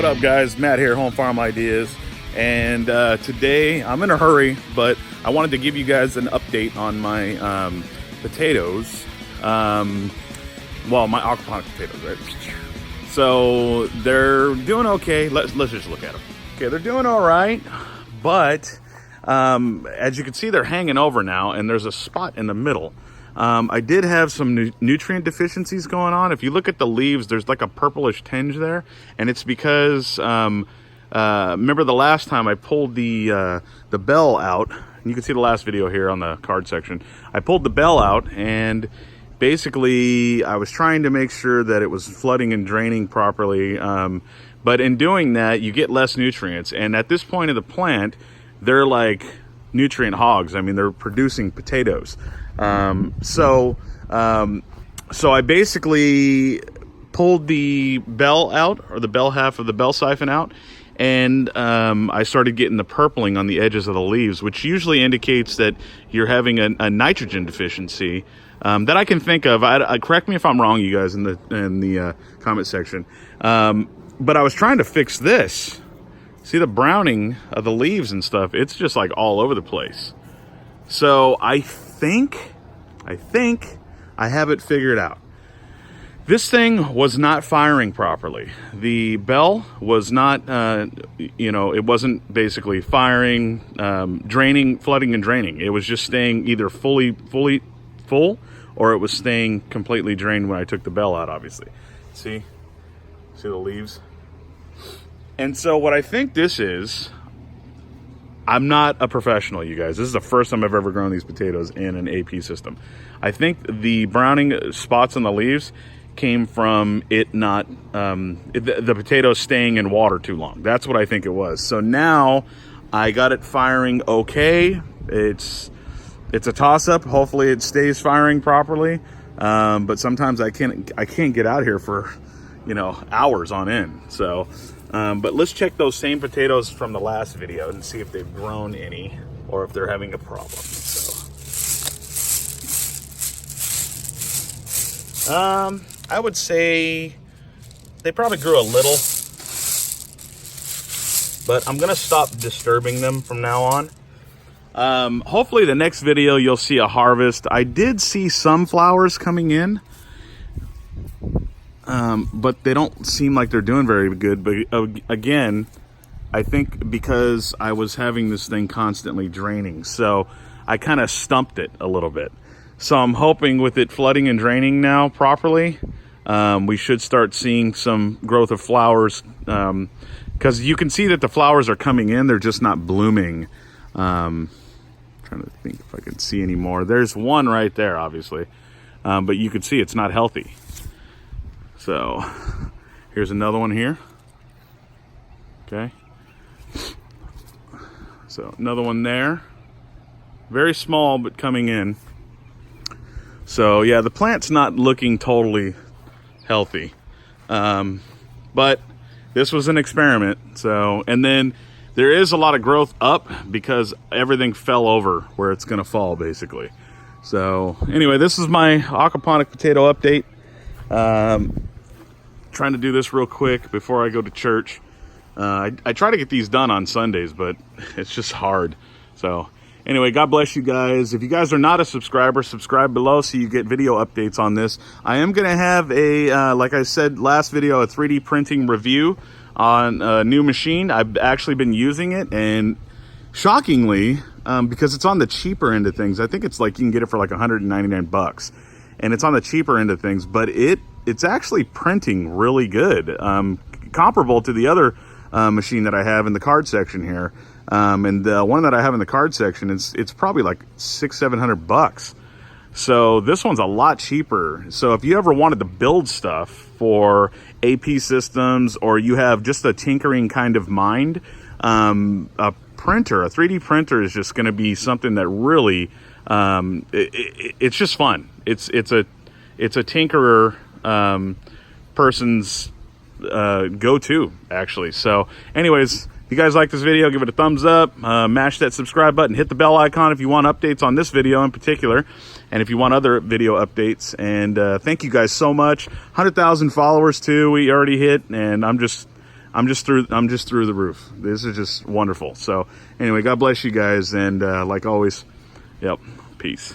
What up, guys? Matt here, Home Farm Ideas. And today I'm in a hurry, but I wanted to give you guys an update on my potatoes. Well, my aquaponic potatoes, right? So they're doing okay. Let's just look at them. Okay, they're doing all right, but as you can see, they're hanging over now, and there's a spot in the middle. I did have some nutrient deficiencies going on. If you look at the leaves, there's like a purplish tinge there, and it's because remember the last time I pulled the bell out, and you can see the last video here on the card section. I pulled the bell out, and basically I was trying to make sure that it was flooding and draining properly, but in doing that you get less nutrients, and at this point of the plant they're like nutrient hogs. I mean, they're producing potatoes. So I basically pulled the bell out, or the bell half of the bell siphon out, and I started getting the purpling on the edges of the leaves, which usually indicates that you're having a nitrogen deficiency that I can think of. Correct me if I'm wrong, you guys, in the comment section. But I was trying to fix this. See the browning of the leaves and stuff? It's just like all over the place. So I think I have it figured out. This thing was not firing properly. The bell was not, it wasn't basically firing, draining, flooding and draining. It was just staying either fully full, or it was staying completely drained when I took the bell out, obviously. See the leaves? And so what I think this is, I'm not a professional, you guys. This is the first time I've ever grown these potatoes in an AP system. I think the browning spots on the leaves came from it not, the potatoes staying in water too long. That's what I think it was. So now I got it firing okay. It's a toss-up. Hopefully it stays firing properly. But sometimes I can't get out here for, hours on end. So, but let's check those same potatoes from the last video and see if they've grown any or if they're having a problem. So, I would say they probably grew a little, but I'm gonna stop disturbing them from now on. Hopefully the next video you'll see a harvest. I did see some flowers coming in, but they don't seem like they're doing very good. But again, I think because I was having this thing constantly draining, so I kind of stumped it a little bit. So I'm hoping with it flooding and draining now properly, we should start seeing some growth of flowers, because you can see that the flowers are coming in, they're just not blooming. Trying to think if I can see any more. There's one right there, obviously, but you can see it's not healthy. So here's another one here. Okay, so another one there, very small but coming in. So yeah, the plant's not looking totally healthy, but this was an experiment. So, and then there is a lot of growth up because everything fell over where it's gonna fall, basically. So anyway, this is my aquaponic potato update. Trying to do this real quick before I go to church. I try to get these done on Sundays, but it's just hard. So anyway, God bless you guys. If you guys are not a subscriber, subscribe below so you get video updates on this. I am going to have like I said last video, a 3D printing review on a new machine. I've actually been using it, and shockingly, because it's on the cheaper end of things, I think it's like you can get it for like 199 bucks. And it's on the cheaper end of things, but it's actually printing really good. Comparable to the other machine that I have in the card section here. And the one that I have in the card section, it's probably like $600-700 bucks. So this one's a lot cheaper. So if you ever wanted to build stuff for AP systems, or you have just a tinkering kind of mind, a 3D printer is just going to be something that really, it's just fun. It's a tinkerer person's go-to, actually. So anyways, if you guys like this video, give it a thumbs up, mash that subscribe button, hit the bell icon if you want updates on this video in particular, and if you want other video updates. And thank you guys so much. 100,000 followers too, we already hit, and I'm I'm just through the roof. This is just wonderful. So anyway, God bless you guys, and like always, yep, peace.